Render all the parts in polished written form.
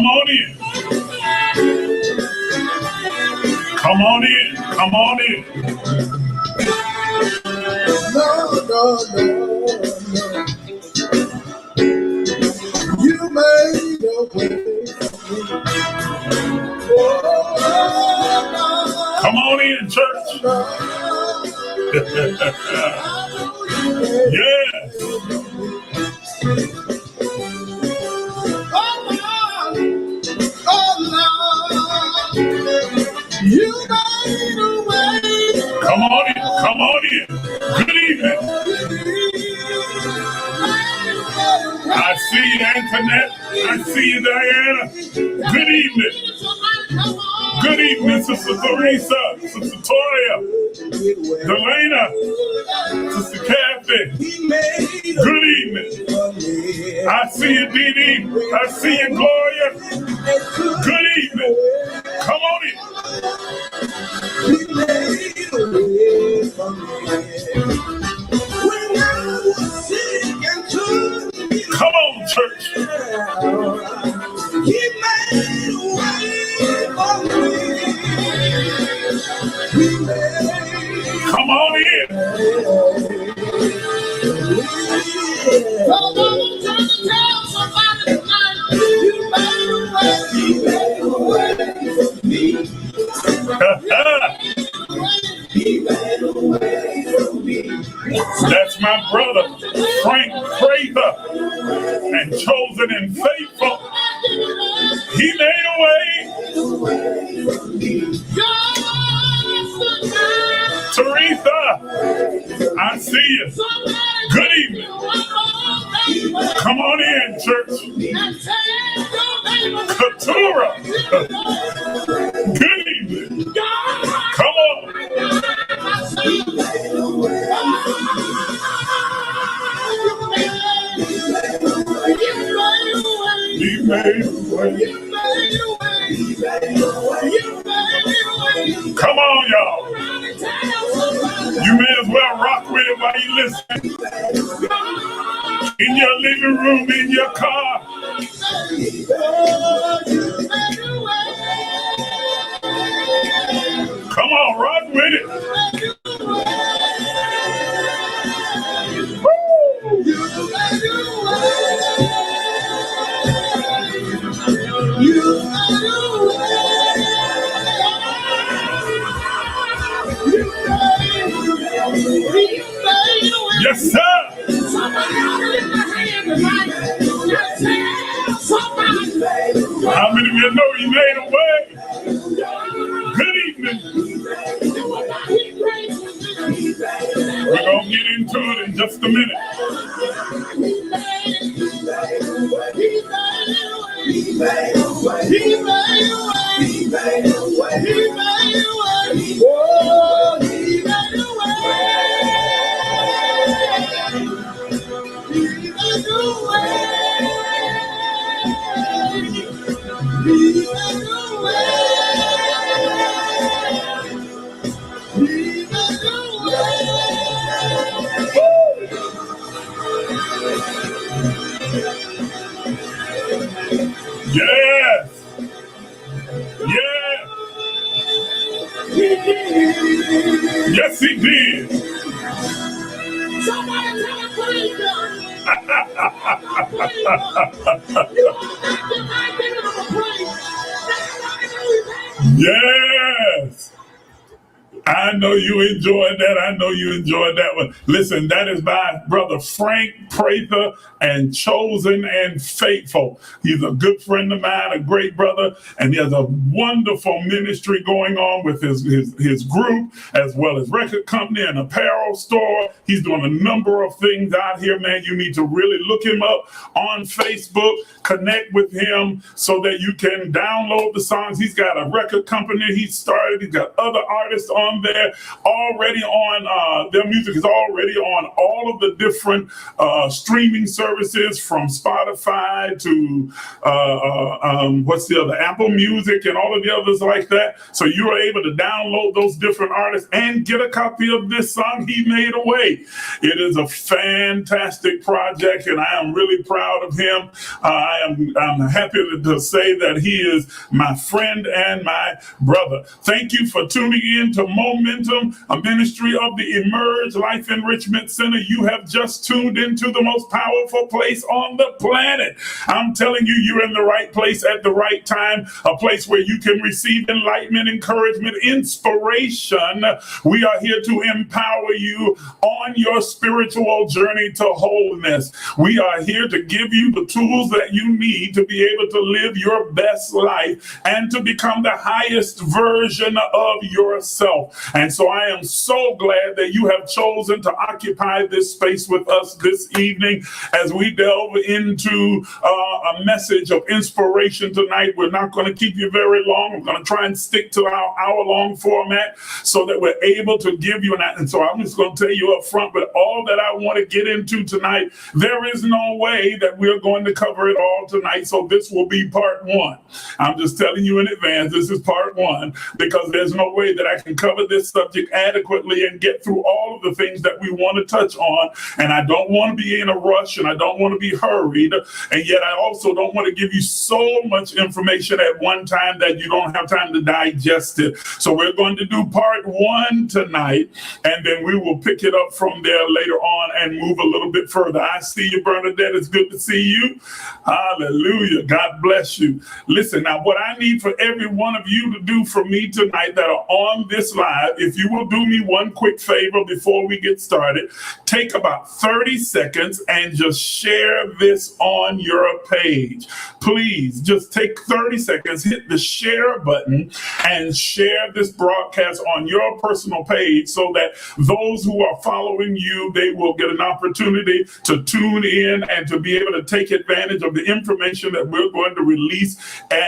on in. Come on in. Come on in. No. You made a way. Come on in, church. Yeah. You made a way. Come on in. Come on in. Good evening. I see you, Antoinette. I see you, Diana. Good evening. Good evening, Sister Theresa, Sister Toya, Delana, Sister Kathy. Good evening. I see you, Dee Dee. I see you, Gloria. Good evening. Come on in. Come on, church. He made a way for me. Come on in. That's my brother, Frank Prather, and chosen and faithful. He made a way. Teresa, I see you. Good evening. Come on in, church. Katura. Good evening. Come on. He made a way. Come on, y'all. You may as well rock with it while you listen. In your living room, in your car. Come on, rock with it. Yes, sir. How many of you know he made a way? Good evening. We're going to get into it in just a minute. Yes. Yes. Yes, he did. Somebody tell him praise God. Yes. I know you enjoyed that. I know you enjoyed that one. Listen, that is by Brother Frank Prather and Chosen and Faithful. He's a good friend of mine, a great brother, and he has a wonderful ministry going on with his group, as well as record company and apparel store. He's doing a number of things out here, man. You need to really look him up on Facebook, connect with him so that you can download the songs. He's got a record company he started. He's got other artists on there already on, their music is already on all of the different streaming services from Spotify to what's the other, Apple Music and all of the others like that. So you are able to download those different artists and get a copy of this song, He Made a Way. It is a fantastic project, and I am really proud of him. I'm happy to say that he is my friend and my brother. Thank you for tuning in to Momentum, a ministry of the Emerge Life Enrichment Center. You have just tuned into the most powerful place on the planet. I'm telling you, you're in the right place at the right time, a place where you can receive enlightenment, encouragement, inspiration. We are here to empower you on your spiritual journey to wholeness. We are here to give you the tools that you need to be able to live your best life and to become the highest version of yourself. And so I am so glad that you have chosen to occupy this space with us this evening as we delve into a message of inspiration tonight. We're not going to keep you very long. We're going to try and stick to our hour-long format so that we're able to give you and so I'm just going to tell you up front, but all that I want to get into tonight, there is no way that we're going to cover it all tonight. So this will be part one. I'm just telling you in advance, this is part one, because there's no way that I can cover this subject adequately and get through all of the things that we want to touch on. And I don't want to be in a rush, and I don't want to be hurried. And yet I also don't want to give you so much information at one time that you don't have time to digest it. So we're going to do part one tonight, and then we will pick it up from there later on and move a little bit further. I see you, Bernadette. It's good to see you. Hallelujah. God bless you. Listen, now what I need for every one of you to do for me tonight that are on this live, if you will do me one quick favor before we get started, take about 30 seconds and just share this on your page. Please just take 30 seconds, hit the share button, and share this broadcast on your personal page so that those who are following you, they will get an opportunity to tune in and to be able to take advantage of the information that we're going to release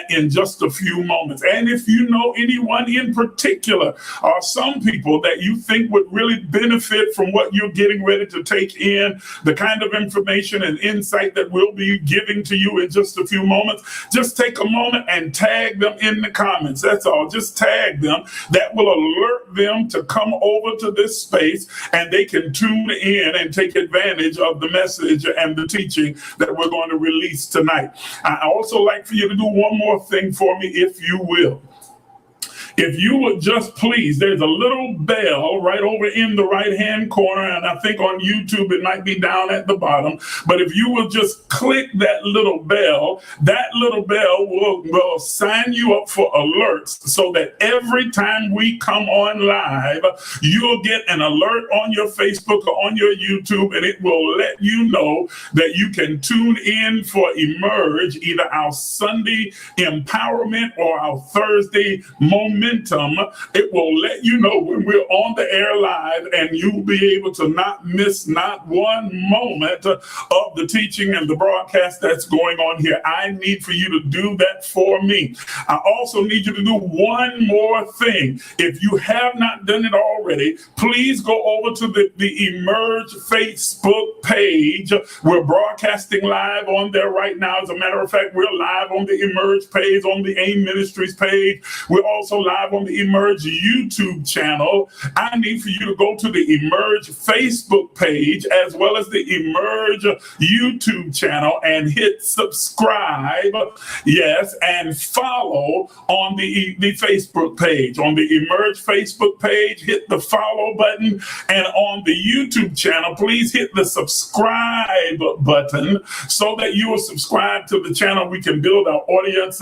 in just a few moments. And if you know anyone in particular, or some people that you think would really benefit from what you're getting ready to take in, the kind of information and insight that we'll be giving to you in just a few moments, just take a moment and tag them in the comments. That's all. Just tag them. That will alert them to come over to this space, and they can tune in and take advantage of the message and the teaching that we're going to release tonight. I also like for you to do one more thing for me, if you will. If you would just please, there's a little bell right over in the right-hand corner, and I think on YouTube it might be down at the bottom, but if you will just click that little bell will sign you up for alerts so that every time we come on live, you'll get an alert on your Facebook or on your YouTube, and it will let you know that you can tune in for Emerge, either our Sunday empowerment or our Thursday momentum. It will let you know when we're on the air live, and you'll be able to not miss not one moment of the teaching and the broadcast that's going on here. I need for you to do that for me. I also need you to do one more thing. If you have not done it already, please go over to the Emerge Facebook page. We're broadcasting live on there right now. As a matter of fact, we're live on the Emerge page, on the AIM Ministries page. We're also live on the Emerge YouTube channel. I need for you to go to the Emerge Facebook page as well as the Emerge YouTube channel and hit subscribe, yes, and follow on the Facebook page. On the Emerge Facebook page, hit the follow button, and on the YouTube channel, please hit the subscribe button so that you will subscribe to the channel. We can build our audience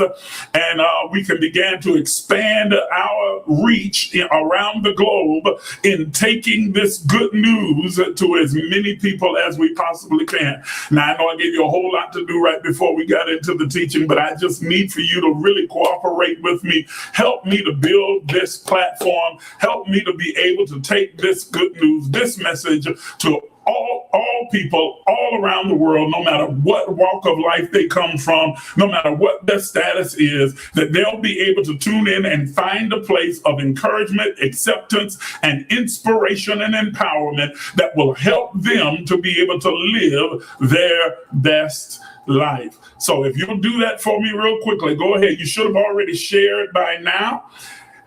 and we can begin to expand our reach around the globe in taking this good news to as many people as we possibly can. Now, I know I gave you a whole lot to do right before we got into the teaching, but I just need for you to really cooperate with me. Help me to build this platform. Help me to be able to take this good news, this message to all people all around the world, no matter what walk of life they come from, no matter what their status is, that they'll be able to tune in and find a place of encouragement, acceptance, and inspiration and empowerment that will help them to be able to live their best life. So if you'll do that for me real quickly, go ahead. You should have already shared by now.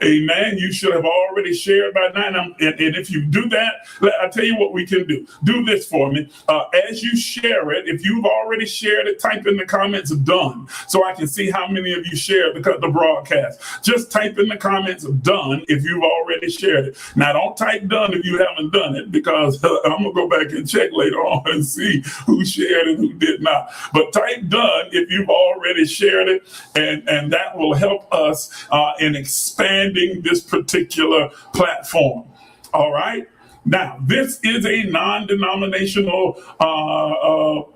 Amen. You should have already shared by now. And if you do that, I'll tell you what we can do. Do this for me. As you share it, if you've already shared it, type in the comments "done" so I can see how many of you shared the broadcast. Just type in the comments "done" if you've already shared it. Now, don't type "done" if you haven't done it, because I'm going to go back and check later on and see who shared and who did not. But type "done" if you've already shared it, and that will help us in expanding this particular platform. All right. Now, this is a non-denominational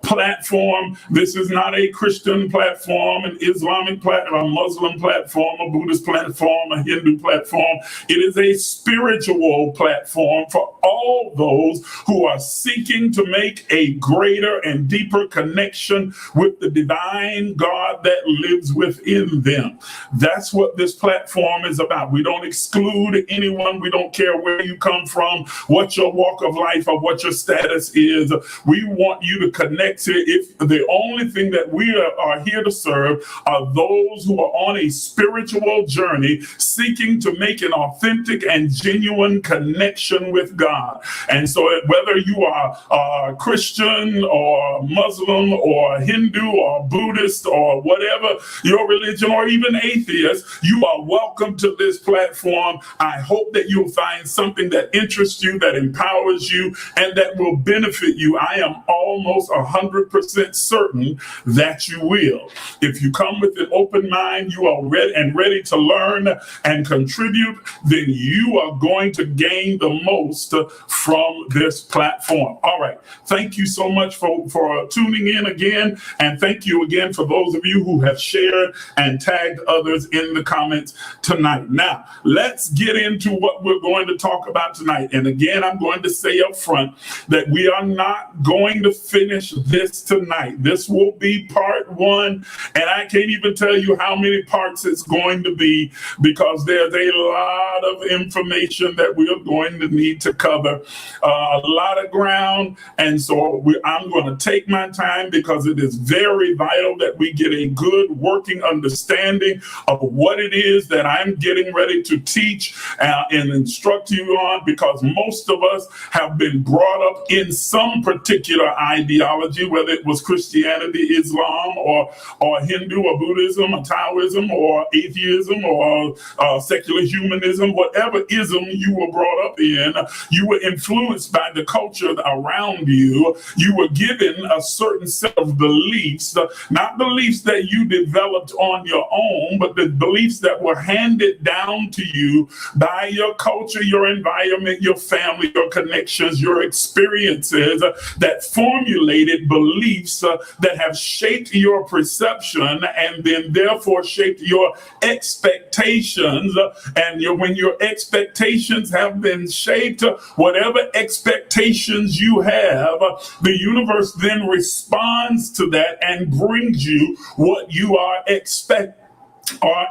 platform. This is not a Christian platform, an Islamic platform, a Muslim platform, a Buddhist platform, a Hindu platform. It is a spiritual platform for all those who are seeking to make a greater and deeper connection with the divine God that lives within them. That's what this platform is about. We don't exclude anyone. We don't care where you come from, what your walk of life or what your status is. We want you to connect to it. If the only thing that we are here to serve are those who are on a spiritual journey, seeking to make an authentic and genuine connection with God. And so whether you are Christian or Muslim or Hindu or Buddhist or whatever your religion, or even atheist, you are welcome to this platform. I hope that you'll find something that interests you, that empowers you, and that will benefit you. I am almost 100% certain that you will. If you come with an open mind, you are ready to learn and contribute, then you are going to gain the most from this platform. All right. Thank you so much for tuning in again. And thank you again for those of you who have shared and tagged others in the comments tonight. Now, let's get into what we're going to talk about tonight. And again, I'm going to say up front that we are not going to finish this tonight. This will be part one, and I can't even tell you how many parts it's going to be, because there's a lot of information that we are going to need to cover, a lot of ground. And so I'm going to take my time, because it is very vital that we get a good working understanding of what it is that I'm getting ready to teach and instruct you on, because most of us have been brought up in some particular ideology, whether it was Christianity, Islam, or Hindu, or Buddhism, or Taoism, or atheism, or secular humanism. Whatever ism you were brought up in, you were influenced by the culture around you. You were given a certain set of beliefs, not beliefs that you developed on your own, but the beliefs that were handed down to you by your culture, your environment, your family, your connections, your experiences, that formulated beliefs that have shaped your perception, and then therefore shaped your expectations. And when your expectations have been shaped, whatever expectations you have, the universe then responds to that and brings you what you are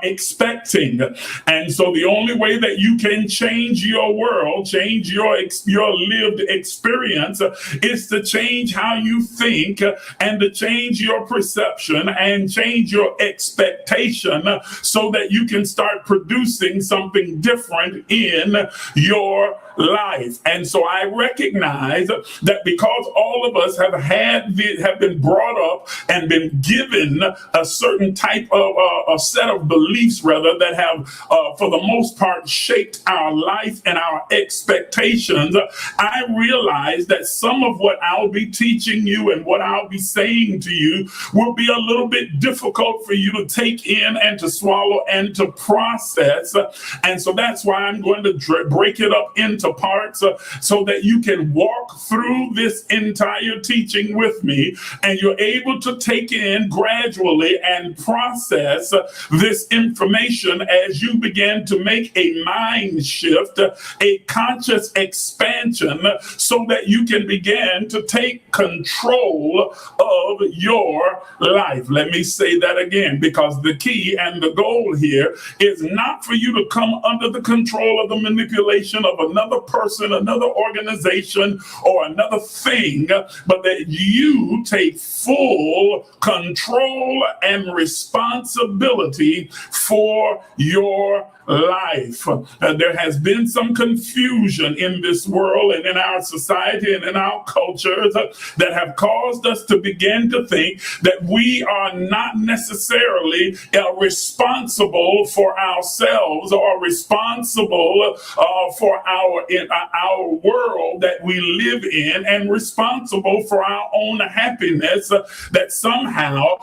expecting. And so the only way that you can change your world, change your lived experience, is to change how you think, and to change your perception and change your expectation, so that you can start producing something different in your life. And so I recognize that because all of us have been brought up and been given a certain type of a set of beliefs, rather, that have for the most part shaped our life and our expectations, I realize that some of what I'll be teaching you and what I'll be saying to you will be a little bit difficult for you to take in and to swallow and to process. And so that's why I'm going to break it up into into parts so that you can walk through this entire teaching with me, and you're able to take in gradually and process this information as you begin to make a mind shift, a conscious expansion, so that you can begin to take control of your life. Let me say that again, because the key and the goal here is not for you to come under the control of the manipulation of another person, another organization, or another thing, but that you take full control and responsibility for your life. There has been some confusion in this world and in our society and in our cultures that have caused us to begin to think that we are not necessarily responsible for ourselves or responsible for our world that we live in, and responsible for our own happiness, that somehow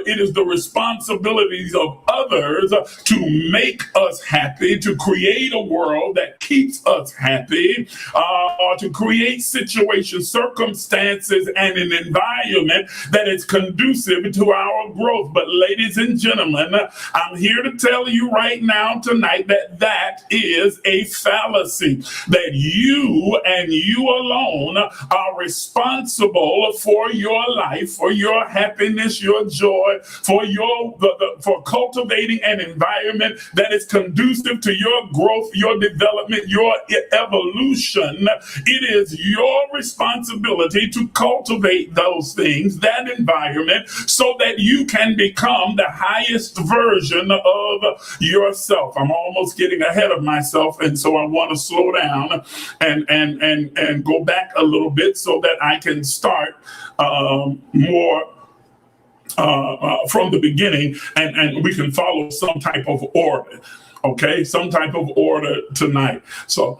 it is the responsibilities of others to make us happy, to create a world that keeps us happy, or to create situations, circumstances, and an environment that is conducive to our growth. But ladies and gentlemen, I'm here to tell you right now tonight that that is a fallacy, that you and you alone are responsible for your life, for your happiness, your joy, for for cultivating an environment that is conducive to your growth, your development, your evolution. It is your responsibility to cultivate those things, that environment, so that you can become the highest version of yourself. I'm almost getting ahead of myself, and so I want to slow down and go back a little bit so that I can start more from the beginning, and we can follow some type of order. Okay, some type of order tonight. So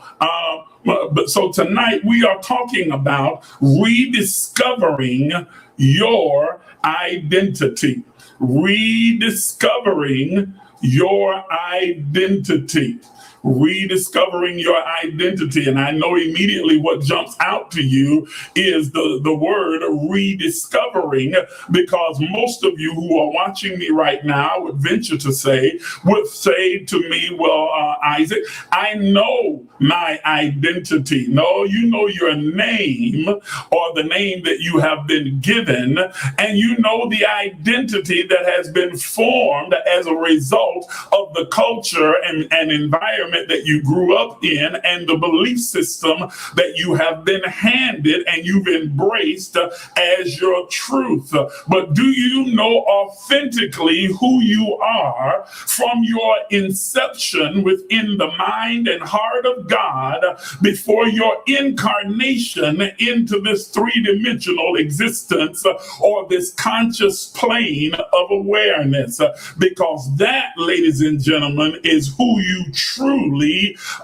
tonight we are talking about rediscovering your identity. Rediscovering your identity. Rediscovering your identity. And I know immediately what jumps out to you is the word rediscovering, because most of you who are watching me right now, I would venture to say, would say to me, well, Isaac, I know my identity. No, you know your name, or the name that you have been given, and you know the identity that has been formed as a result of the culture and environment that you grew up in, and the belief system that you have been handed and you've embraced as your truth. But do you know authentically who you are from your inception within the mind and heart of God before your incarnation into this three-dimensional existence, or this conscious plane of awareness? Because that, ladies and gentlemen, is who you truly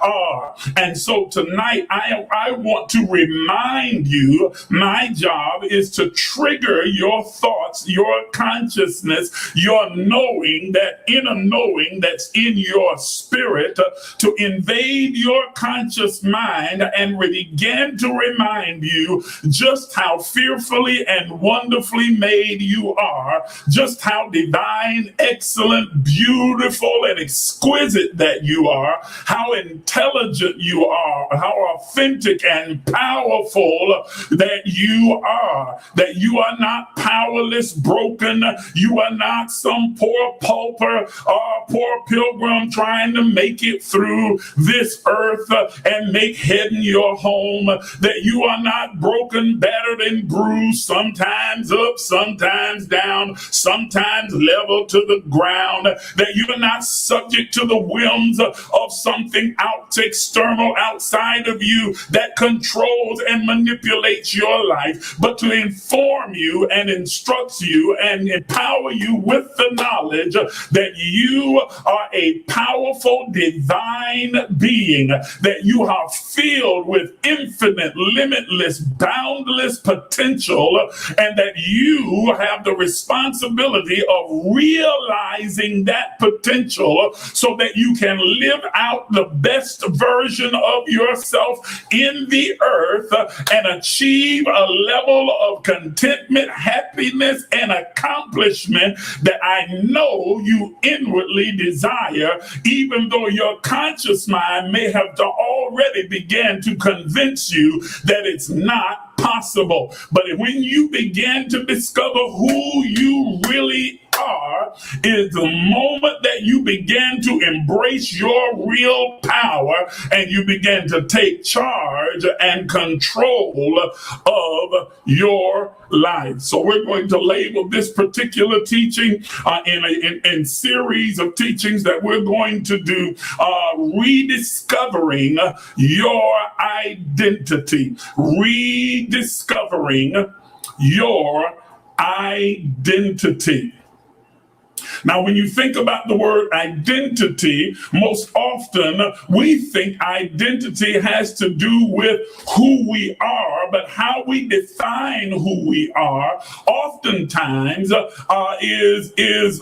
are. And so tonight I want to remind you, my job is to trigger your thoughts, your consciousness, your knowing, that inner knowing that's in your spirit, to invade your conscious mind and begin to remind you just how fearfully and wonderfully made you are, just how divine, excellent, beautiful, and exquisite that you are, how intelligent you are, how authentic and powerful that you are not powerless, broken. You are not some poor pauper or poor pilgrim trying to make it through this earth and make heaven your home. That you are not broken, battered, and bruised, sometimes up, sometimes down, sometimes level to the ground. That you are not subject to the whims of something external outside of you that controls and manipulates your life, but to inform you and instruct you and empower you with the knowledge that you are a powerful divine being, that you are filled with infinite, limitless, boundless potential, and that you have the responsibility of realizing that potential so that you can live out the best version of yourself in the earth and achieve a level of contentment, happiness, and accomplishment that I know you inwardly desire, even though your conscious mind may have already began to convince you that it's not possible. But when you begin to discover who you really are, is the moment that you begin to embrace your real power and you begin to take charge and control of your life. So we're going to label this particular teaching in series of teachings that we're going to do, rediscovering your identity. Rediscovering your identity. Now, when you think about the word identity, most often we think identity has to do with who we are, but how we define who we are oftentimes is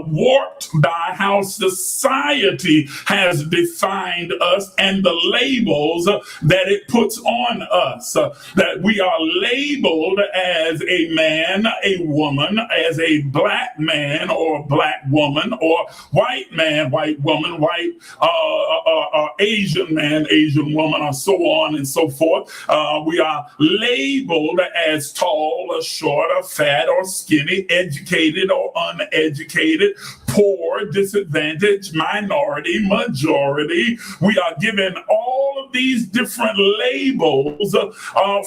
warped by how society has defined us and the labels that it puts on us. That we are labeled as a man, a woman, as a black man or black woman, or white man, white woman, white Asian man, Asian woman, or so on and so forth. We are labeled as tall or short or fat or skinny, educated or uneducated, poor, disadvantaged, minority, majority. We are given all of these different labels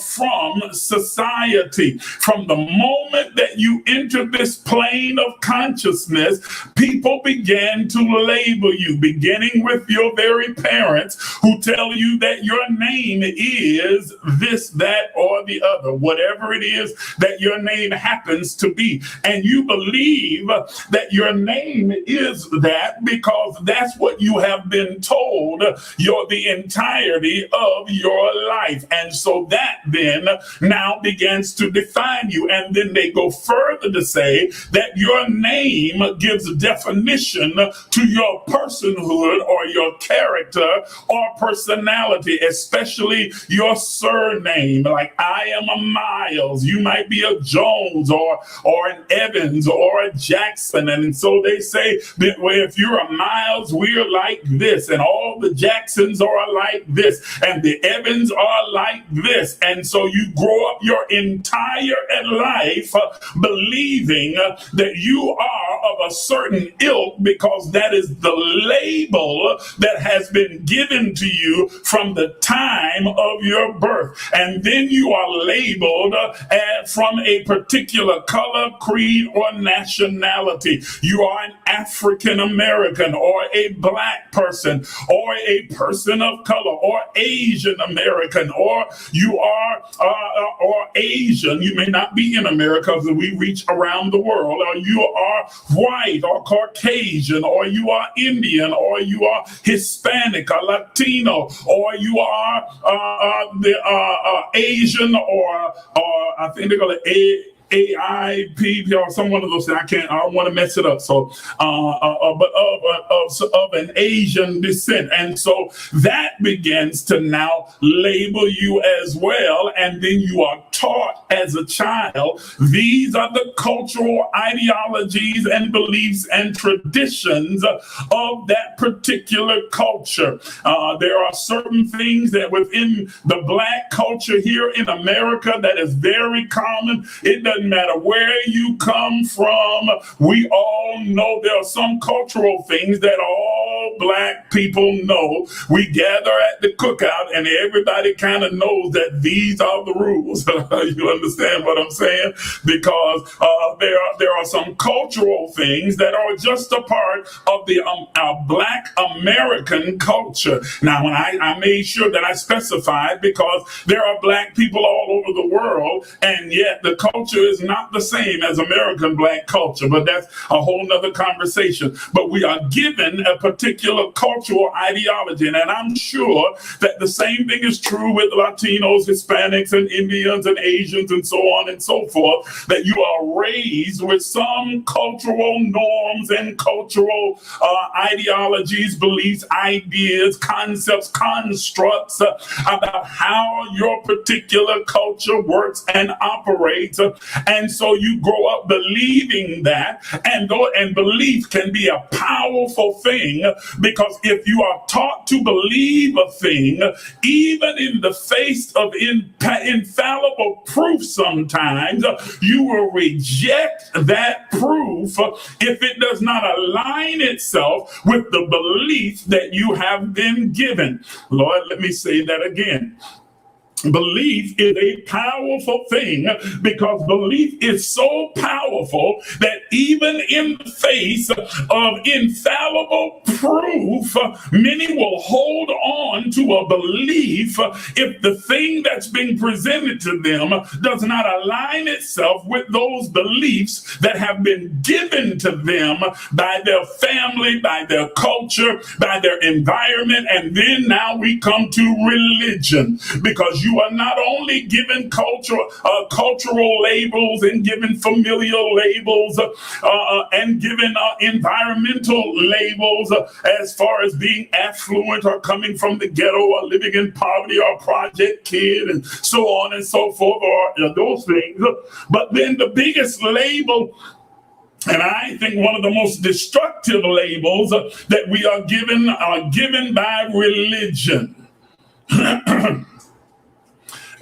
from society. From the moment that you enter this plane of consciousness, people began to label you, beginning with your very parents who tell you that your name is this, that, or the other, whatever it is that your name happens to be. And you believe that your name is that because that's what you have been told the entirety of your life. And so that then now begins to define you. And then they go further to say that your name gives definition to your personhood or your character or personality, especially your surname. Like, I am a Miles, you might be a Jones or an Evans or a Jackson. And so they say that, well, if you're a Miles, we're like this, and all the Jacksons are like this, and the Evans are like this. And so you grow up your entire life believing that you are of a certain ilk because that is the label that has been given to you from the time of your birth. And then you are labeled from a particular color, creed, or nationality. You are an African American or a black person or a person of color or Asian American, or you are or Asian. You may not be in America because we reach around the world. Or you are white or Caucasian, or you are Indian, or you are Hispanic or Latino, or you are Asian, or I think they're going to AIP or some one of those things. I don't want to mess it up. So, but of an Asian descent. And so that begins to now label you as well. And then you are taught as a child, these are the cultural ideologies and beliefs and traditions of that particular culture. There are certain things that within the black culture here in America that is very common. It doesn't matter where you come from. We all know there are some cultural things that all black people know. We gather at the cookout and everybody kind of knows that these are the rules. You understand what I'm saying? Because there are some cultural things that are just a part of the black American culture. Now, when I made sure that I specified, because there are black people all over the world, and yet the culture is not the same as American black culture, but that's a whole nother conversation. But we are given a particular cultural ideology, and I'm sure that the same thing is true with Latinos, Hispanics, and Indians, and Asians, and so on and so forth, that you are raised with some cultural norms and cultural ideologies, beliefs, ideas, concepts, constructs about how your particular culture works and operates. And so you grow up believing that, and belief can be a powerful thing, because if you are taught to believe a thing, even in the face of infallible proof, sometimes you will reject that proof if it does not align itself with the belief that you have been given. Lord, let me say that again. Belief is a powerful thing, because belief is so powerful that even in the face of infallible proof, many will hold on to a belief if the thing that's being presented to them does not align itself with those beliefs that have been given to them by their family, by their culture, by their environment. And then now we come to religion, because you are not only given cultural labels and given familial labels and given environmental labels as far as being affluent or coming from the ghetto or living in poverty or project kid and so on and so forth, or those things. But then the biggest label, and I think one of the most destructive labels that we are given by religion.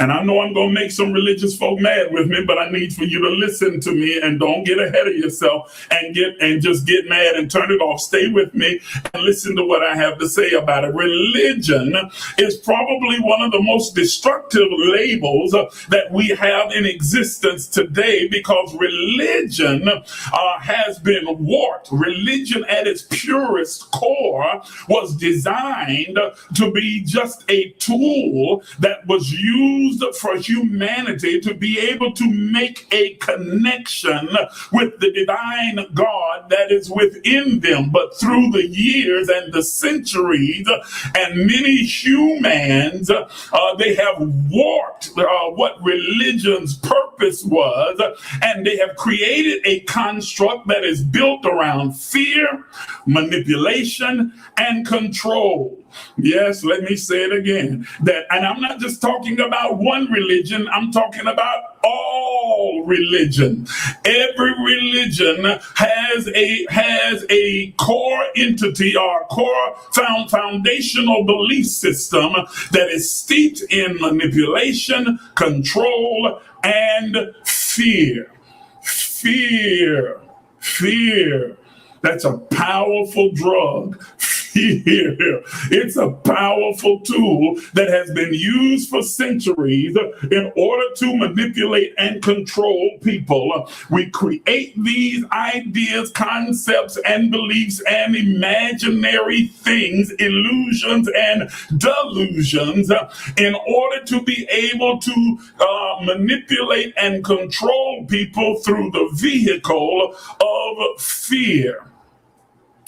And I know I'm going to make some religious folk mad with me, but I need for you to listen to me and don't get ahead of yourself and just get mad and turn it off. Stay with me and listen to what I have to say about it. Religion is probably one of the most destructive labels that we have in existence today, because religion has been warped. Religion at its purest core was designed to be just a tool that was used for humanity to be able to make a connection with the divine God that is within them. But through the years and the centuries and many humans, they have warped what religion's purpose was, and they have created a construct that is built around fear, manipulation, and control. Yes, let me say it again. And I'm not just talking about one religion, I'm talking about all religion. Every religion has a core entity or core foundational belief system that is steeped in manipulation, control, and fear. Fear. That's a powerful drug. It's a powerful tool that has been used for centuries in order to manipulate and control people. We create these ideas, concepts, and beliefs and imaginary things, illusions and delusions, in order to be able to manipulate and control people through the vehicle of fear.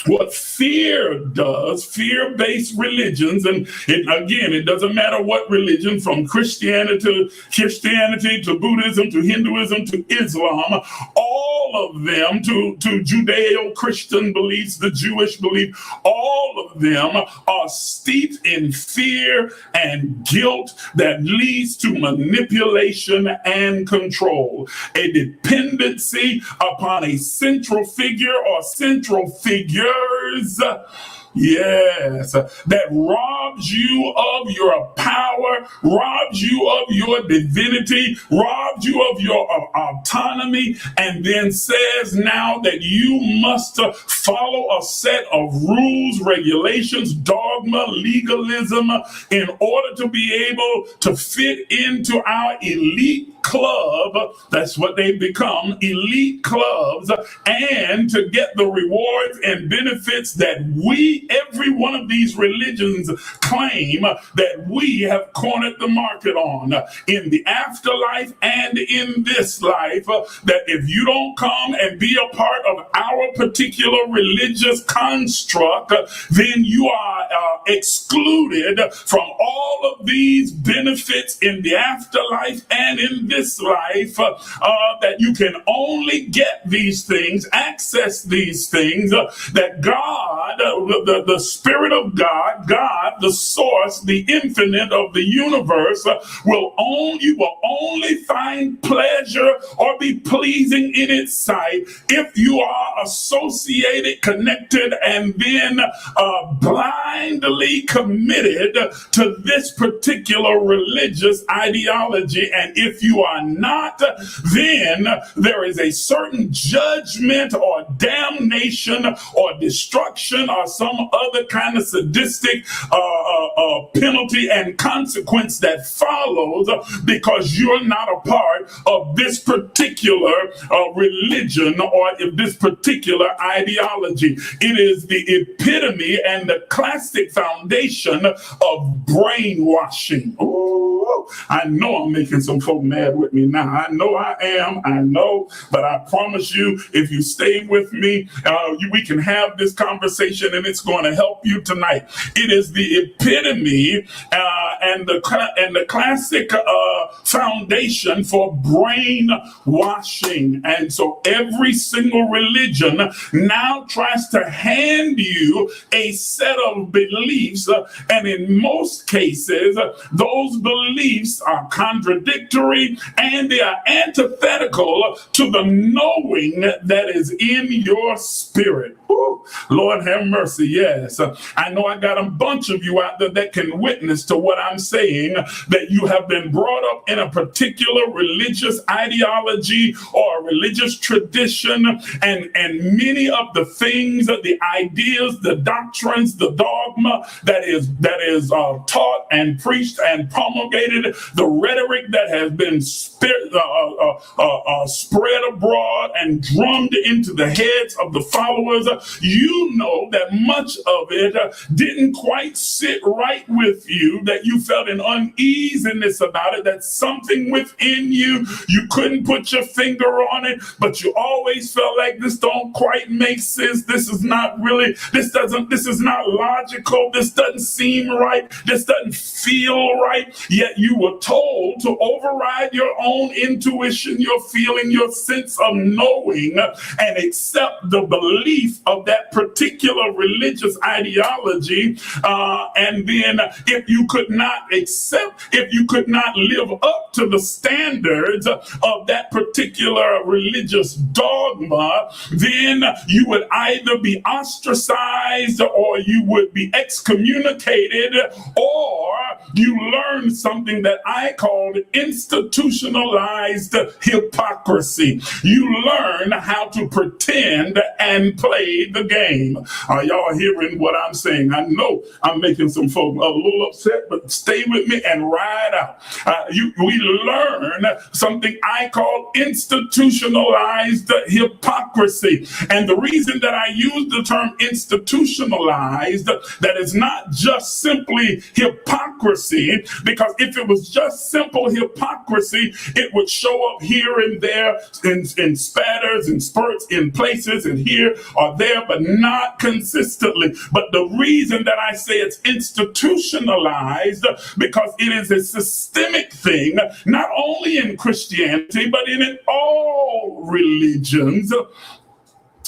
What fear does, fear-based religions, and it doesn't matter what religion, from Christianity to Buddhism to Hinduism to Islam, all of them to Judeo-Christian beliefs, the Jewish belief, all of them are steeped in fear and guilt that leads to manipulation and control. A dependency upon a central figure or central figures, yes, that robs you of your power, robs you of your divinity, robs you of your autonomy, and then says now that you must follow a set of rules, regulations, dogma, legalism in order to be able to fit into our elite club. That's what they become, elite clubs, and to get the rewards and benefits that we every one of these religions claim that we have cornered the market on in the afterlife and in this life, that if you don't come and be a part of our particular religious construct, then you are excluded from all of these benefits in the afterlife and in this life, that you can only get these things, access these things, that God, the Spirit of God, God, the source, the infinite of the universe, you will only find pleasure or be pleasing in its sight if you are associated, connected, and then blindly committed to this particular religious ideology. And if you are not, then there is a certain judgment or damnation or destruction or some other kind of sadistic penalty and consequence that follows, because you're not a part of this particular religion or this particular ideology. It is the epitome and the classic foundation of brainwashing. Ooh, I know I'm making some folk mad with me now. I know I am. I know. But I promise you, if you stay with me, we can have this conversation and it's going to help you tonight. It is the epitome and the classic foundation for brainwashing. And so every single religion now tries to hand you a set of beliefs, and in most cases, those beliefs are contradictory and they are antithetical to the knowing that is in your spirit. Ooh, Lord have mercy. Yes, I know I got a bunch of you out there that can witness to what I'm saying, that you have been brought up in a particular religious ideology or a religious tradition, and many of the things, the ideas, the doctrines, the dogma that is taught and preached and promulgated, the rhetoric that has been spread abroad and drummed into the heads of the followers, you know that much of it didn't quite sit right with you, that you felt an uneasiness about it, that something within you couldn't put your finger on it, but you always felt like this don't quite make sense. This is not logical. This doesn't seem right. This doesn't feel right. Yet you were told to override your own intuition, your feeling, your sense of knowing, and accept the belief of that particular religious ideology. And then if you could not live up to the standards of that particular religious dogma, then you would either be ostracized or you would be excommunicated, or you learn something that I called institutionalized hypocrisy. You learn how to pretend and play the game. Are y'all hearing what I'm saying? I know I'm making some folk a little upset, but stay with me and ride out. We learn something I call institutionalized hypocrisy. And the reason that I use the term institutionalized, that is not just simply hypocrisy, because if it was just simple hypocrisy, it would show up here and there in spatters and spurts in places and here or there, but not consistently. But the reason that I say it's institutionalized, because it is a systemic thing, not only in Christianity, but in all religions.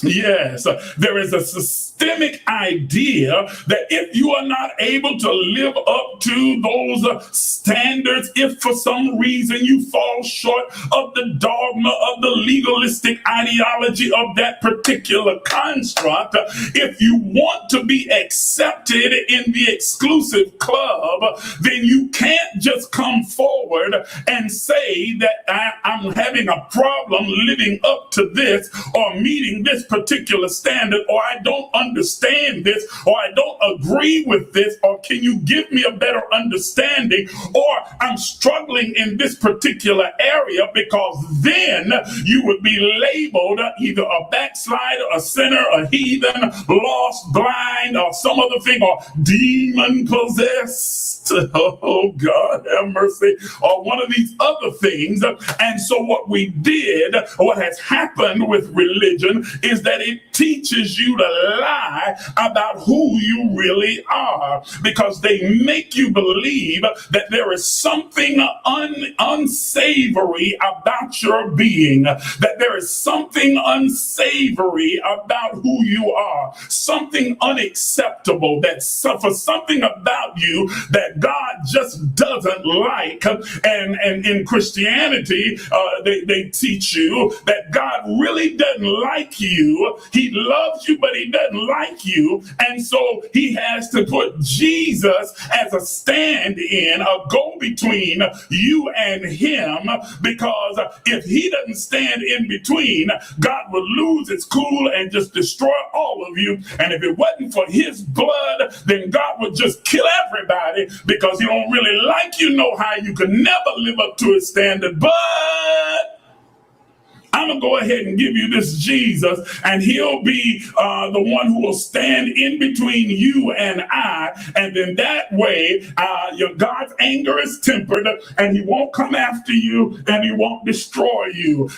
Yes, there is a systemic idea that if you are not able to live up to those standards, if for some reason you fall short of the dogma of the legalistic ideology of that particular construct, if you want to be accepted in the exclusive club, then you can't just come forward and say that I'm having a problem living up to this or meeting this particular standard, or I don't understand this, or I don't agree with this, or can you give me a better understanding, or I'm struggling in this particular area, because then you would be labeled either a backslider, a sinner, a heathen, lost, blind, or some other thing, or demon possessed. Oh, God have mercy, or one of these other things. And so what we did, what has happened with religion, is that it teaches you to lie about who you really are, because they make you believe that there is something unsavory about your being, that there is something unsavory about who you are, something unacceptable, that's for something about you that God just doesn't like. And in Christianity, they teach you that God really doesn't like you. He loves you, but he doesn't like you. And so he has to put Jesus as a stand-in, a go-between you and him, because if he doesn't stand in between, God would lose his cool and just destroy all of you. And if it wasn't for his blood, then God would just kill everybody, because he don't really like you, know how you could never live up to his standard. But I'm going to go ahead and give you this Jesus, and he'll be the one who will stand in between you and I. And then that way, your God's anger is tempered, and he won't come after you, and he won't destroy you.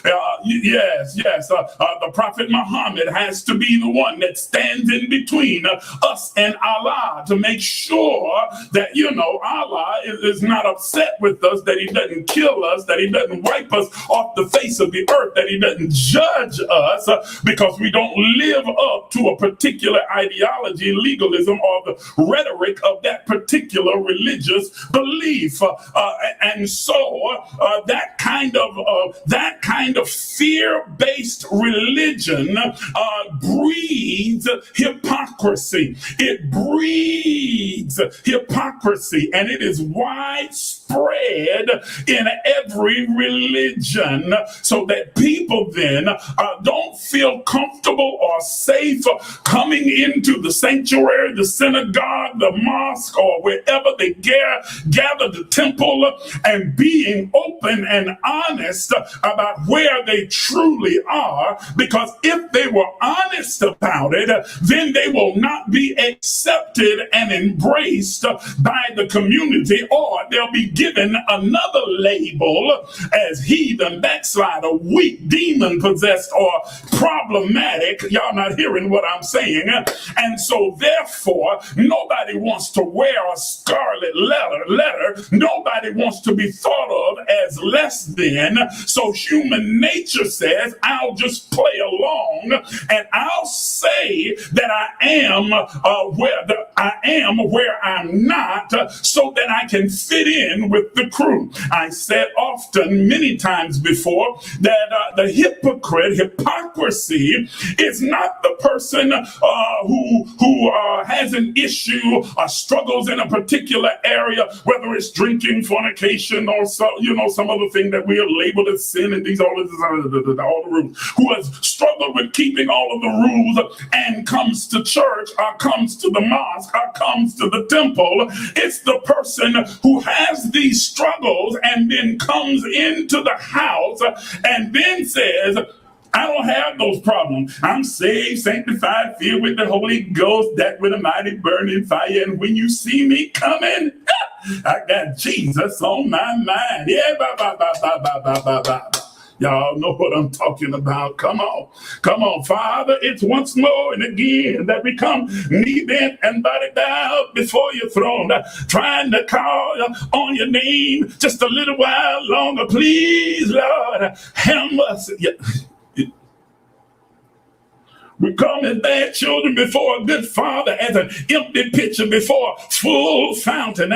Yes. The Prophet Muhammad has to be the one that stands in between us and Allah, to make sure that, Allah is not upset with us, that he doesn't kill us, that he doesn't wipe us off the face of the earth, that he doesn't judge us because we don't live up to a particular ideology, legalism, or the rhetoric of that particular religious belief. And so that kind of fear-based religion breeds hypocrisy. It breeds hypocrisy, and it is widespread in every religion, so that people then don't feel comfortable or safe coming into the sanctuary, the synagogue, the mosque, or wherever they gather, the temple, and being open and honest about where they truly are. Because if they were honest about it, then they will not be accepted and embraced by the community, or they'll be given another label as heathen, backslider, weak, demon possessed, or problematic. Y'all not hearing what I'm saying? And so therefore, nobody wants to wear a scarlet letter. Nobody wants to be thought of as less than. So human nature says, I'll just play along, and I'll say that I am where I'm not, so that I can fit in with the crew. I said often, many times before, that the hypocrisy is not the person who has an issue or struggles in a particular area, whether it's drinking, fornication, or some other thing that we are labeled as sin, and all the rules, who has struggled with keeping all of the rules and comes to church, or comes to the mosque, or comes to the temple. It's the person who has these struggles and then comes into the house and then says, I don't have those problems. I'm saved, sanctified, filled with the Holy Ghost, that with a mighty burning fire. And when you see me coming, I got Jesus on my mind. Yeah, ba. Y'all know what I'm talking about. Come on, Father. It's once more and again that we come knee bent and body bowed before your throne, trying to call on your name just a little while longer. Please, Lord, help us. Yeah. We come as bad children before a good father, as an empty pitcher before a full fountain.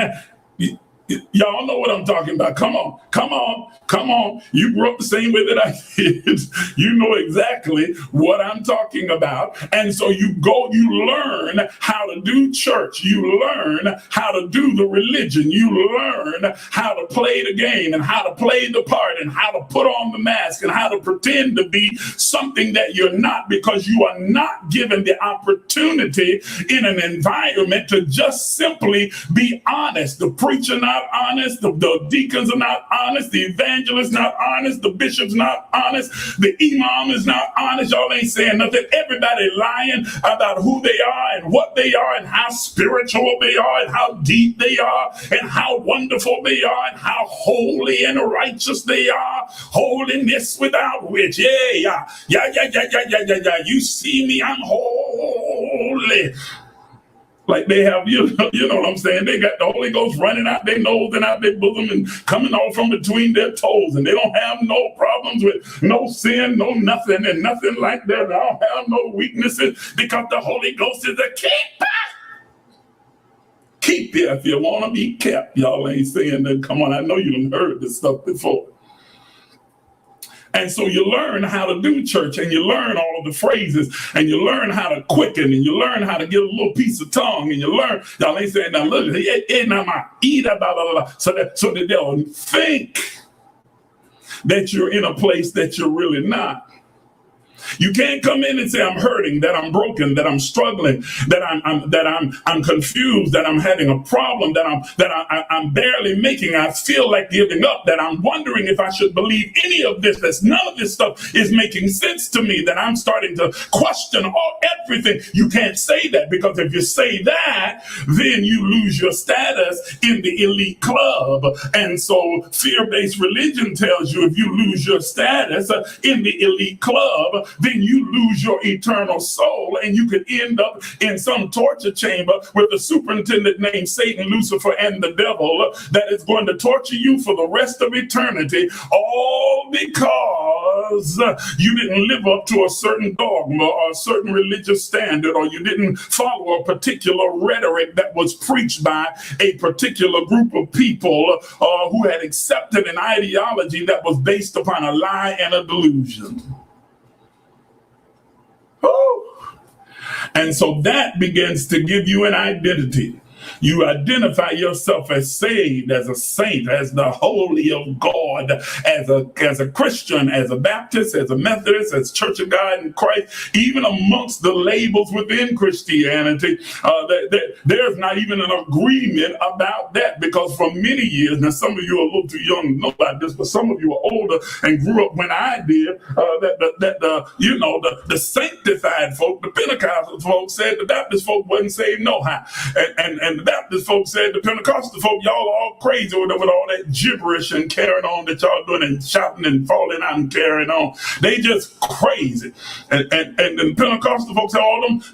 Y'all know what I'm talking about. Come on, come on, come on. You grew up the same way that I did. You know exactly what I'm talking about. And so you learn how to do church. You learn how to do the religion. You learn how to play the game and how to play the part and how to put on the mask and how to pretend to be something that you're not, because you are not given the opportunity in an environment to just simply be honest. The preacher not honest, the deacons are not honest, the evangelist not honest, the bishop's not honest, the imam is not honest. Y'all ain't saying nothing. Everybody lying about who they are and what they are and how spiritual they are and how deep they are and how wonderful they are and how holy and righteous they are. Holiness without which, yeah. You see me, I'm holy. Like they have, you know what I'm saying? They got the Holy Ghost running out their nose and out their bosom and coming off from between their toes. And they don't have no problems with no sin, no nothing, and nothing like that. They don't have no weaknesses because the Holy Ghost is a keeper. Keep it if you want to be kept. Y'all ain't saying that. Come on, I know you done heard this stuff before. And so you learn how to do church, and you learn all of the phrases, and you learn how to quicken, and you learn how to get a little piece of tongue, and you learn, y'all ain't saying now, look, so that they'll think that you're in a place that you're really not. You can't come in and say I'm hurting, that I'm broken, that I'm struggling, that I'm confused, that I'm having a problem, that I'm barely making. I feel like giving up, that I'm wondering if I should believe any of this. That none of this stuff is making sense to me. That I'm starting to question everything. You can't say that, because if you say that, then you lose your status in the elite club. And so fear-based religion tells you if you lose your status in the elite club, then you lose your eternal soul, and you could end up in some torture chamber with a superintendent named Satan, Lucifer, and the devil that is going to torture you for the rest of eternity, all because you didn't live up to a certain dogma or a certain religious standard, or you didn't follow a particular rhetoric that was preached by a particular group of people who had accepted an ideology that was based upon a lie and a delusion. And so that begins to give you an identity. You identify yourself as saved, as a saint, as the holy of God, as a Christian, as a Baptist, as a Methodist, as Church of God in Christ. Even amongst the labels within Christianity, there's not even an agreement about that, because for many years, now some of you are a little too young to know about this, but some of you are older and grew up when I did, the sanctified folk, the Pentecostal folk said the Baptist folk wasn't saved no how. And the Baptist folks said the Pentecostal folk, y'all all crazy with all that gibberish and carrying on that y'all doing and shouting and falling out and carrying on. They just crazy. And the Pentecostal folks said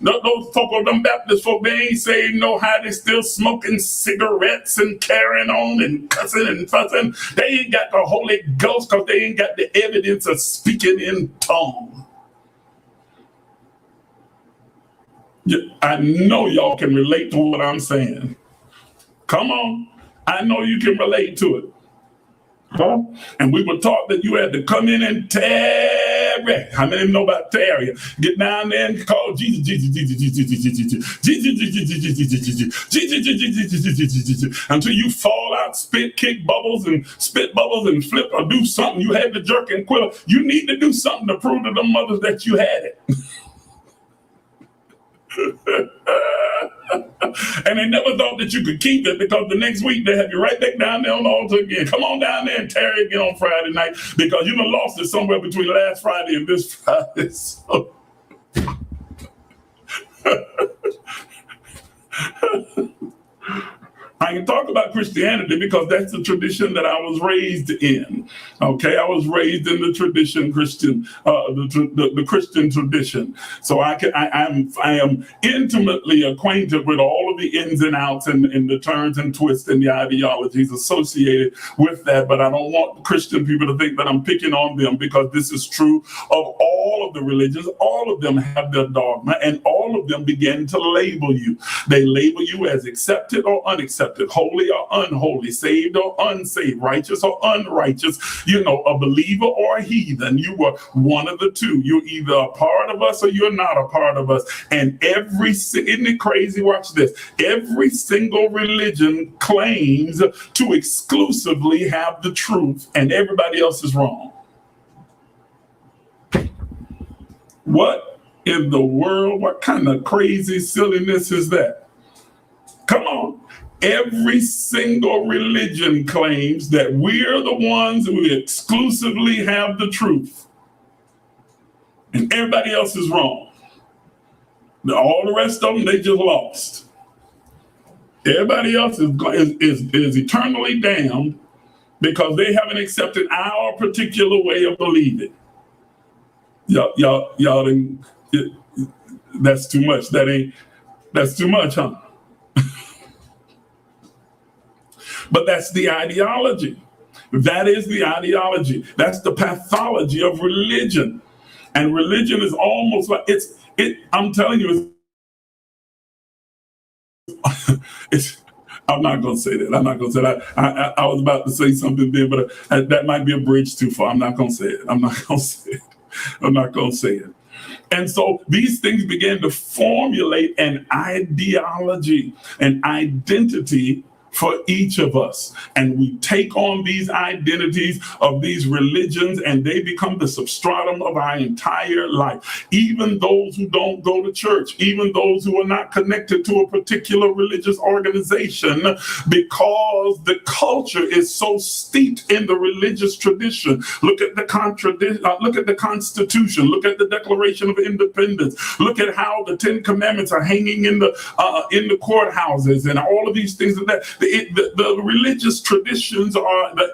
those folk, them Baptist folk, they ain't saying no how. They still smoking cigarettes and carrying on and cussing and fussing. They ain't got the Holy Ghost because they ain't got the evidence of speaking in tongues. I know y'all can relate to what I'm saying. Come on. I know you can relate to it. Huh? And we were taught that you had to come in and tarry. How many know about tarry? Get down there and call Jesus, Jesus, Jesus, Jesus, Jesus, Jesus, Jesus, until you fall out, spit, kick bubbles and spit bubbles and flip or do something. You had to jerk and quill. You need to do something to prove to the mothers that you had it. And they never thought that you could keep it, because the next week they have you right back down there on the altar again. Come on down there and tarry again on Friday night, because you done lost it somewhere between last Friday and this Friday. So. I can talk about Christianity because that's the tradition that I was raised in. Okay, I was raised in the tradition, the Christian tradition. So I am intimately acquainted with all of the ins and outs and the turns and twists and the ideologies associated with that. But I don't want Christian people to think that I'm picking on them, because this is true of all of the religions. All of them have their dogma, and all of them begin to label you. They label you as accepted or unaccepted. accepted, holy or unholy, saved or unsaved, righteous or unrighteous, a believer or a heathen. You were one of the two. You're either a part of us or you're not a part of us. And isn't it crazy? Watch this. Every single religion claims to exclusively have the truth, and everybody else is wrong. What in the world? What kind of crazy silliness is that? Come on. Every single religion claims that we're the ones who exclusively have the truth, and everybody else is wrong. All the rest of them, they just lost. Everybody else is eternally damned because they haven't accepted our particular way of believing. Y'all didn't. That's too much. That's too much, huh? But that's the ideology. That is the ideology. That's the pathology of religion. And religion is almost like I'm telling you, I'm not going to say that. I'm not going to say that. I was about to say something there, but that might be a bridge too far. I'm not going to say it. I'm not going to say it. I'm not going to say it. And so these things began to formulate an ideology, an identity for each of us. And we take on these identities of these religions, and they become the substratum of our entire life. Even those who don't go to church, even those who are not connected to a particular religious organization, because the culture is so steeped in the religious tradition. Look at the Constitution. Look at the Declaration of Independence. Look at how the 10 Commandments are hanging in the courthouses, and all of these things that the religious traditions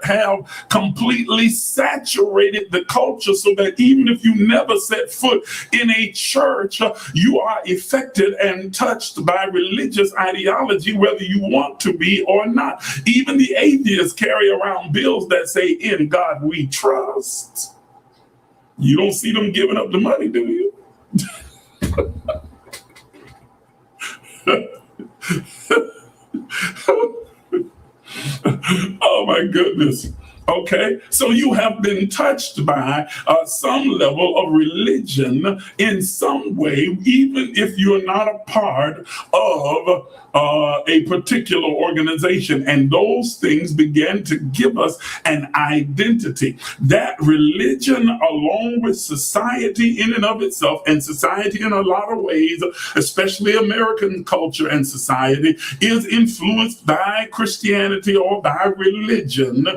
have completely saturated the culture, so that even if you never set foot in a church, you are affected and touched by religious ideology, whether you want to be or not. Even the atheists carry around bills that say, "In God we trust." You don't see them giving up the money, do you? Oh my goodness. Okay, so you have been touched by some level of religion in some way, even if you're not a part of a particular organization. And those things began to give us an identity. That religion, along with society in and of itself, and society in a lot of ways, especially American culture and society, is influenced by Christianity or by religion.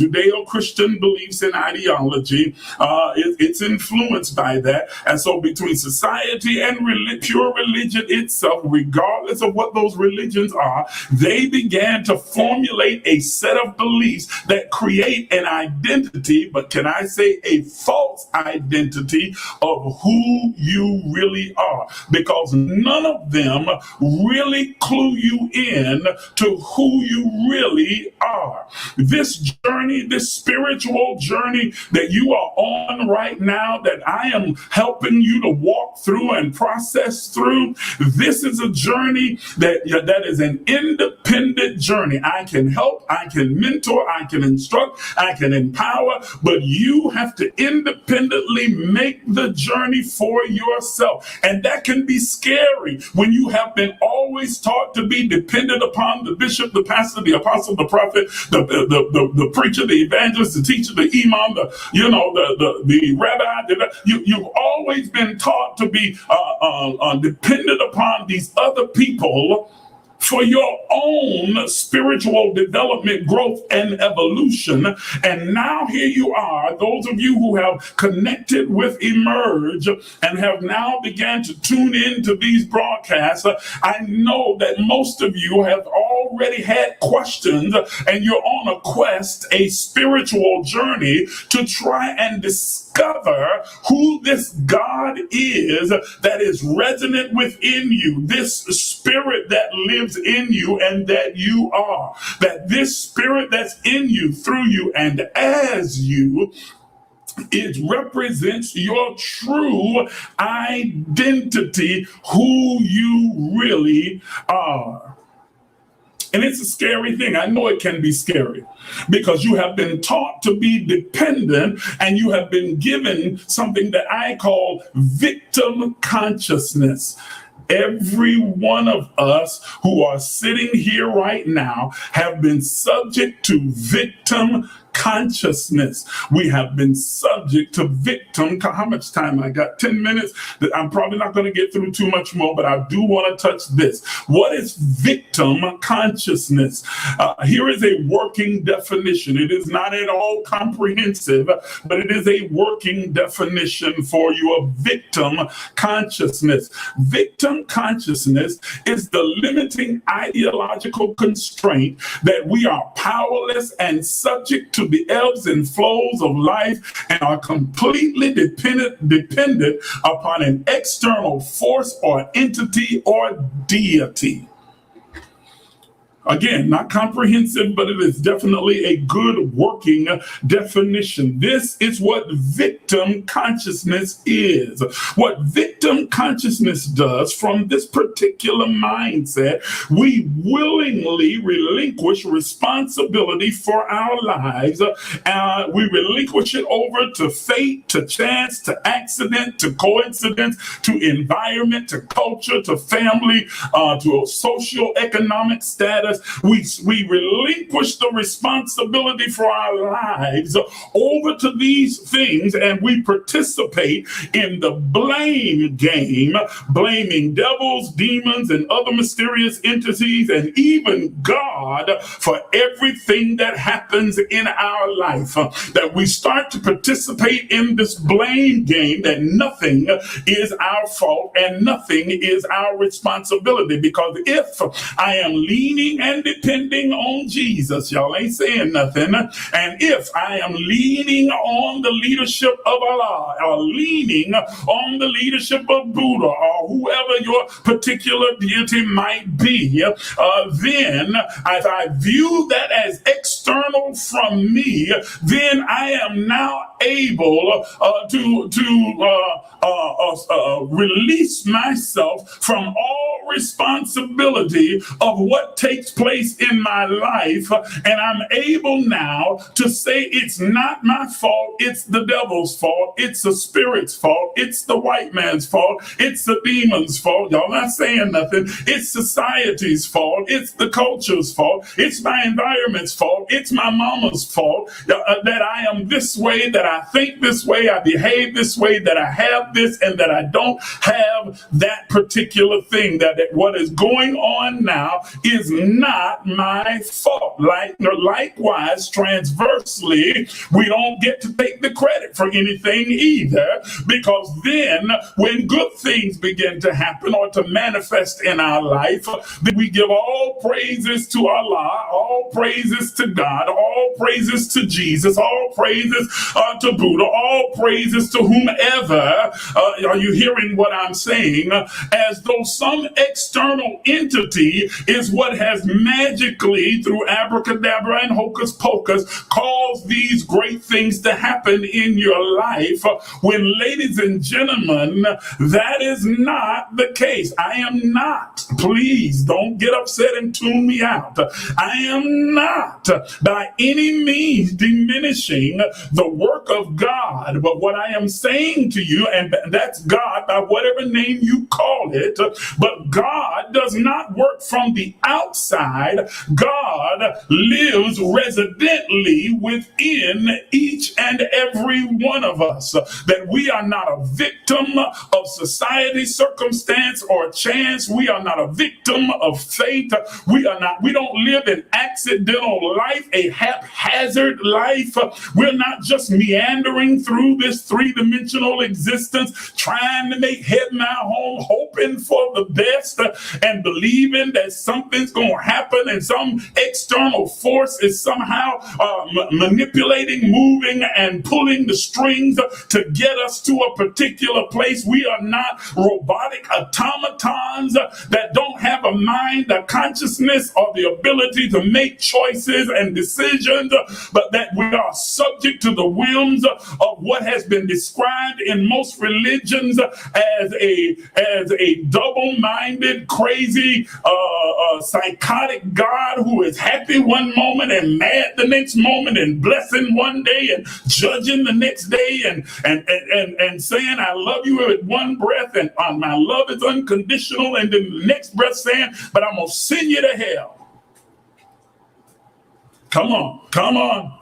Judeo-Christian beliefs and ideology, it's influenced by that. And so between society and pure religion itself, regardless of what those religions are, they began to formulate a set of beliefs that create an identity, but can I say a false identity of who you really are, because none of them really clue you in to who you really are. This journey, this spiritual journey that you are on right now, that I am helping you to walk through and process through, this is a journey that is an independent journey. I can help, I can mentor, I can instruct, I can empower, but you have to independently make the journey for yourself. And that can be scary when you have been always taught to be dependent upon the bishop, the pastor, the apostle, the prophet, the preacher, the evangelist, the teacher, the imam, the rabbi. You've always been taught to be dependent upon these other people for your own spiritual development, growth, and evolution. And now here you are, those of you who have connected with Emerge and have now began to tune into these broadcasts. I know that most of you have already had questions, and you're on a quest, a spiritual journey to try and discover who this God is that is resonant within you, this spirit that lives in you and that you are, that this spirit that's in you, through you, and as you, it represents your true identity, who you really are. And it's a scary thing. I know it can be scary because you have been taught to be dependent and you have been given something that I call victim consciousness. Every one of us who are sitting here right now have been subject to victim consciousness. We have been subject to victim. How much time I got? 10 minutes. I'm probably not going to get through too much more, but I do want to touch this. What is victim consciousness? Here is a working definition. It is not at all comprehensive, but it is a working definition for your victim consciousness. Victim consciousness is the limiting ideological constraint that we are powerless and subject to the ebbs and flows of life and are completely dependent upon an external force or entity or deity. Again, not comprehensive, but it is definitely a good working definition. This is what victim consciousness is. What victim consciousness does from this particular mindset, we willingly relinquish responsibility for our lives. We relinquish it over to fate, to chance, to accident, to coincidence, to environment, to culture, to family, to a socio-economic status. We relinquish the responsibility for our lives over to these things, and we participate in the blame game, blaming devils, demons, and other mysterious entities, and even God for everything that happens in our life. That we start to participate in this blame game, that nothing is our fault and nothing is our responsibility. Because if I am leaning and depending on Jesus, y'all ain't saying nothing, and if I am leaning on the leadership of Allah, or leaning on the leadership of Buddha, or whoever your particular deity might be, then if I view that as external from me, then I am now able to release myself from all responsibility of what takes place in my life, and I'm able now to say it's not my fault, it's the devil's fault, it's the spirit's fault, it's the white man's fault, it's the demon's fault. Y'all not saying nothing. It's society's fault, it's the culture's fault, it's my environment's fault, it's my mama's fault that I am this way, that I think this way, I behave this way, that I have this and that I don't have that particular thing. That what is going on now is not my fault. Likewise, transversely, we don't get to take the credit for anything either, because then when good things begin to happen or to manifest in our life, then we give all praises to Allah, all praises to God, all praises to Jesus, all praises to Buddha, all praises to whomever. Are you hearing what I'm saying? As though some external entity is what has magically, through abracadabra and hocus pocus, caused these great things to happen in your life, when, ladies and gentlemen, that is not the case. I am not, please don't get upset and tune me out, I am not by any means diminishing the work of God, but what I am saying to you, and that's God by whatever name you call it, but God does not work from the outside. God lives residently within each and every one of us. That we are not a victim of society, circumstance, or chance. We are not a victim of fate. We don't live an accidental life, a haphazard life. We're not just meandering through this three-dimensional existence, trying to make heaven our home, hoping for the best and believing that something's going to happen and some external force is somehow manipulating, moving, and pulling the strings to get us to a particular place. We are not robotic automatons that don't have a mind, a consciousness, or the ability to make choices and decisions, but that we are subject to the whims of what has been described in most religions as a double-minded, crazy crazy, psychotic God who is happy one moment and mad the next moment and blessing one day and judging the next day and saying I love you with one breath and my love is unconditional, and then the next breath saying, but I'm gonna send you to hell. Come on.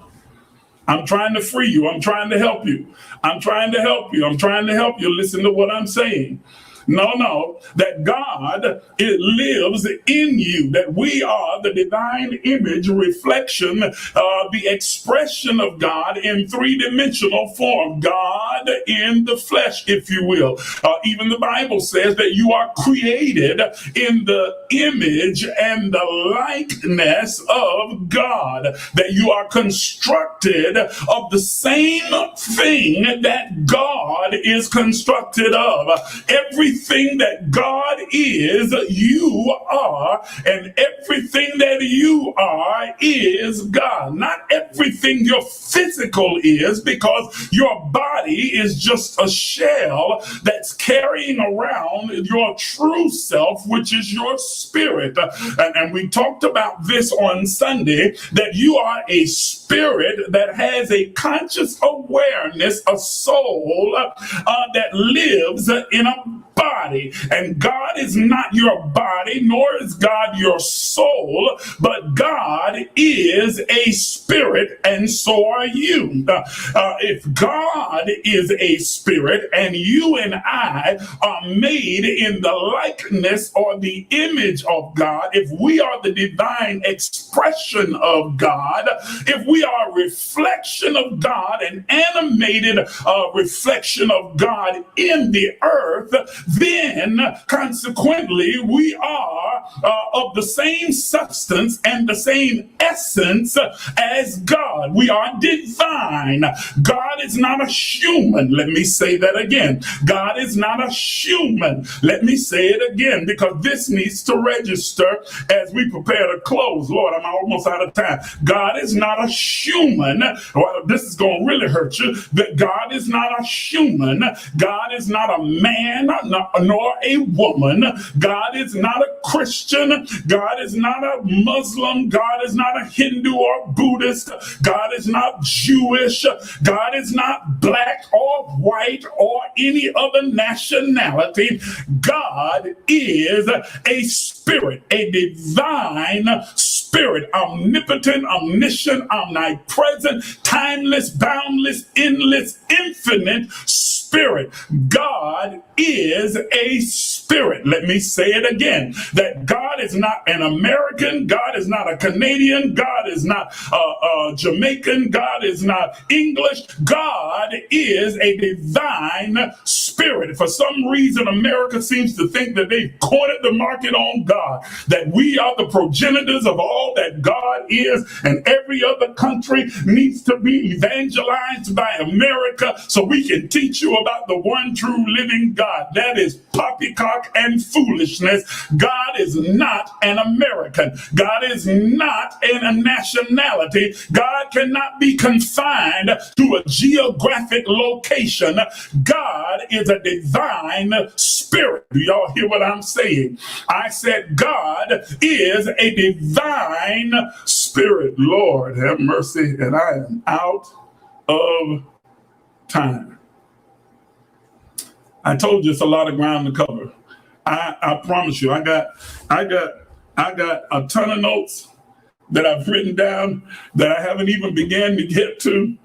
I'm trying to free you. I'm trying to help you. I'm trying to help you. Listen to what I'm saying. No, that God, it lives in you, that we are the divine image, reflection, the expression of God in three-dimensional form, God in the flesh, if you will. Even the Bible says that you are created in the image and the likeness of God, that you are constructed of the same thing that God is constructed of. Everything that God is, you are, and everything that you are is God. Not everything your physical is, because your body is just a shell that's carrying around your true self, which is your spirit. And we talked about this on Sunday, that you are a spirit that has a conscious awareness, a soul that lives in a body. And God is not your body, nor is God your soul, but God is a spirit, and so are you. If God is a spirit and you and I are made in the likeness or the image of God, if we are the divine expression of God, if we are a reflection of God, an animated reflection of God in the earth, then consequently we are of the same substance and the same essence as God. We are divine. God is not a human. Let me say that again. God is not a human. Let me say it again, because this needs to register as we prepare to close. Lord, I'm almost out of time. God is not a human. Well, this is going to really hurt you. That God is not a human. God is not a man, nor a woman. God is not a Christian. God is not a Muslim. God is not a Hindu or Buddhist. God is not Jewish. God is not black or white or any other nationality. God is a spirit, a divine spirit, omnipotent, omniscient, omnipresent, timeless, boundless, endless, infinite spirit. God is a spirit. Let me say it again, that God is not an American. God is not a Canadian. God is not Jamaican. God is not English. God is a divine spirit. For some reason, America seems to think that they've cornered the market on God, that we are the progenitors of all that God is, and every other country needs to be evangelized by America so we can teach you about the one true living God. That is poppycock and foolishness. God is not an American. God is not a nationality. God cannot be confined to a geographic location. God is a divine spirit. Do y'all hear what I'm saying? I said God is a divine spirit. Lord have mercy, and I am out of time. I told you it's a lot of ground to cover. I promise you, I got a ton of notes that I've written down that I haven't even began to get to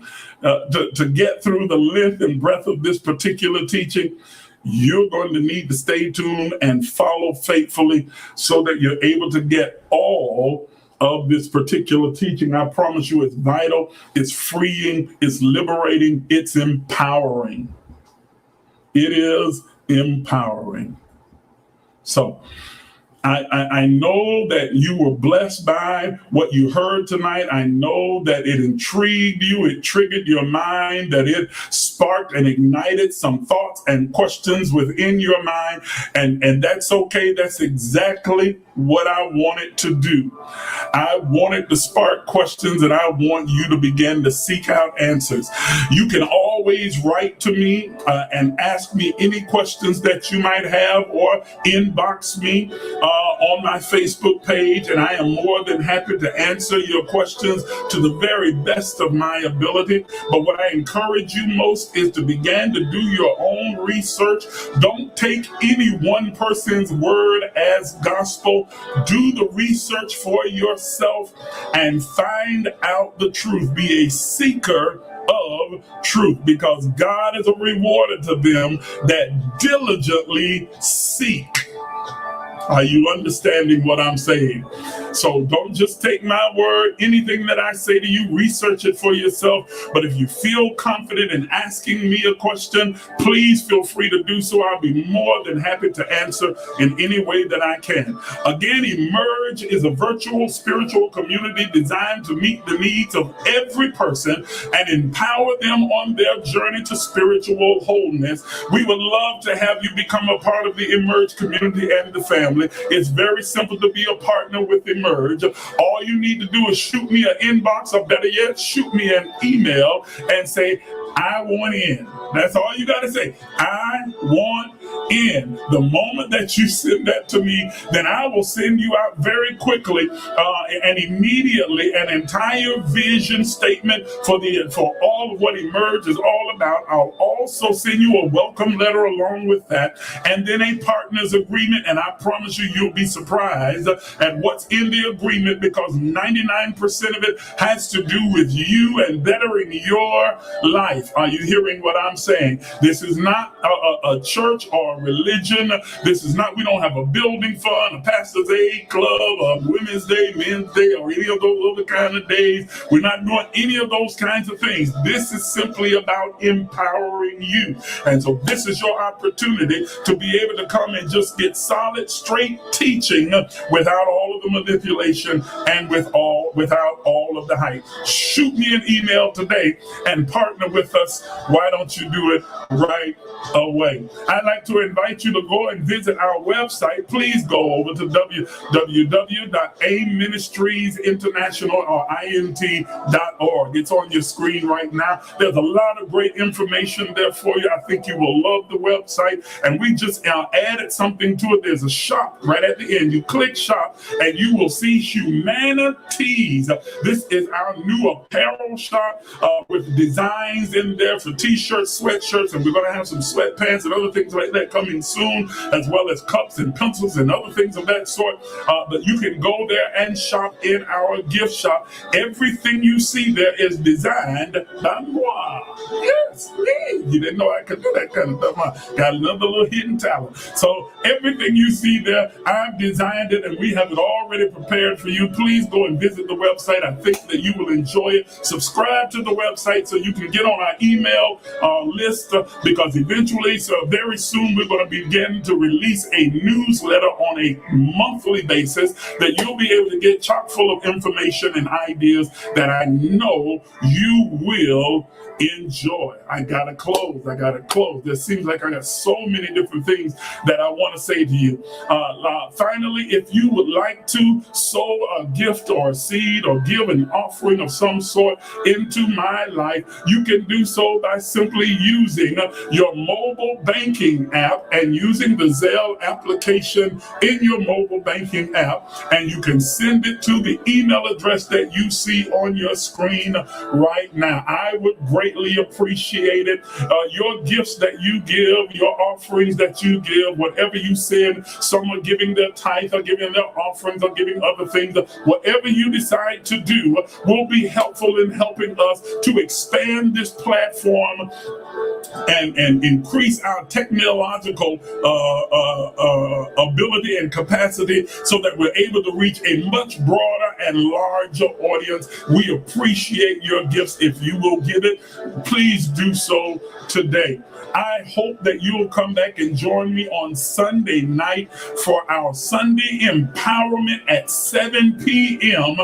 get through the length and breadth of this particular teaching. You're going to need to stay tuned and follow faithfully so that you're able to get all of this particular teaching. I promise you, it's vital, it's freeing, it's liberating, it's empowering. It is empowering. So I know that you were blessed by what you heard tonight. I know that it intrigued you, it triggered your mind, that it sparked and ignited some thoughts and questions within your mind. And that's okay. That's exactly what I wanted to do. I wanted to spark questions, and I want you to begin to seek out answers. You can always always write to me and ask me any questions that you might have, or inbox me on my Facebook page, and I am more than happy to answer your questions to the very best of my ability. But what I encourage you most is to begin to do your own research. Don't take any one person's word as gospel. Do the research for yourself and find out the truth. Be a seeker of truth, because God is a rewarder to them that diligently seek. Are you understanding what I'm saying? So don't just take my word. Anything that I say to you, research it for yourself. But if you feel confident in asking me a question, please feel free to do so. I'll be more than happy to answer in any way that I can. Again, Emerge is a virtual spiritual community designed to meet the needs of every person and empower them on their journey to spiritual wholeness. We would love to have you become a part of the Emerge community and the family. It's very simple to be a partner with Emerge. All you need to do is shoot me an inbox, or better yet, shoot me an email and say, I want in. That's all you got to say. I want in. The moment that you send that to me, then I will send you out very quickly and immediately an entire vision statement for all of what Emerge is all about. I'll also send you a welcome letter along with that, and then a partner's agreement. And I promise you, you'll be surprised at what's in the agreement, because 99% of it has to do with you and bettering your life. Are you hearing what I'm saying? This is not a church or a religion. This is not, we don't have a building fund, a pastor's aid club, a women's day, men's day, or any of those other kind of days. We're not doing any of those kinds of things. This is simply about empowering you. And so this is your opportunity to be able to come and just get solid, straight teaching without all of the manipulation and without all of the hype. Shoot me an email today and partner with us. Why don't you do it right away? I'd like to invite you to go and visit our website. Please go over to www.aministriesinternational.org. It's on your screen right now. There's a lot of great information there for you. I think you will love the website. And we just added something to it. There's a shop right at the end. You click shop and you will see Humanities. This is our new apparel shop with designs in there for t-shirts, sweatshirts, and we're going to have some sweatpants and other things like that coming soon, as well as cups and pencils and other things of that sort. But you can go there and shop in our gift shop. Everything you see there is designed by moi. Yes, me. You didn't know I could do that kind of stuff. I got another little hidden talent. So everything you see there, I've designed it, and we have it already prepared for you. Please go and visit the website. I think that you will enjoy it. Subscribe to the website so you can get on our email list, because eventually, so very soon, we're going to begin to release a newsletter on a monthly basis that you'll be able to get chock full of information and ideas that I know you will enjoy. I gotta close. There seems like I got so many different things that I want to say to you. Finally, if you would like to sow a gift or a seed or give an offering of some sort into my life, you can do so by simply using your mobile banking app and using the Zelle application in your mobile banking app, and you can send it to the email address that you see on your screen right now. I would greatly appreciate it. Your gifts that you give, your offerings that you give, whatever you send, some are giving their tithe or giving their offerings or giving other things, whatever you decide to do will be helpful in helping us to expand this platform and increase our technological ability and capacity so that we're able to reach a much broader and larger audience. We appreciate your gifts. If you will give it, please do so today. I hope that you'll come back and join me on Sunday night for our Sunday empowerment at 7 p.m.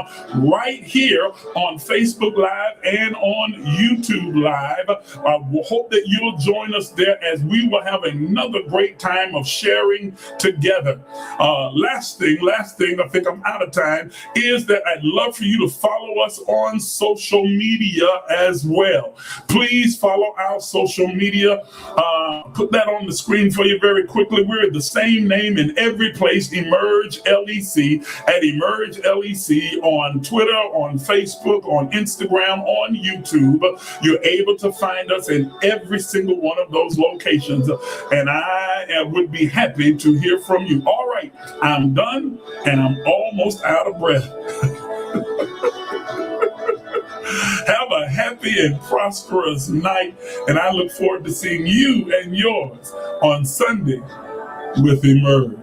right here on Facebook Live and on YouTube Live. I hope that you'll join us there as we will have another great time of sharing together. Last thing, I think I'm out of time, is that, I'd love for you to follow us on social media as well. Please follow our social media. Put that on the screen for you very quickly. We're the same name in every place, Emerge LEC, at Emerge LEC on Twitter, on Facebook, on Instagram, on YouTube. You're able to find us in every single one of those locations. And I would be happy to hear from you. All right, I'm done and I'm almost out of breath. Have a happy and prosperous night, and I look forward to seeing you and yours on Sunday with Emerge.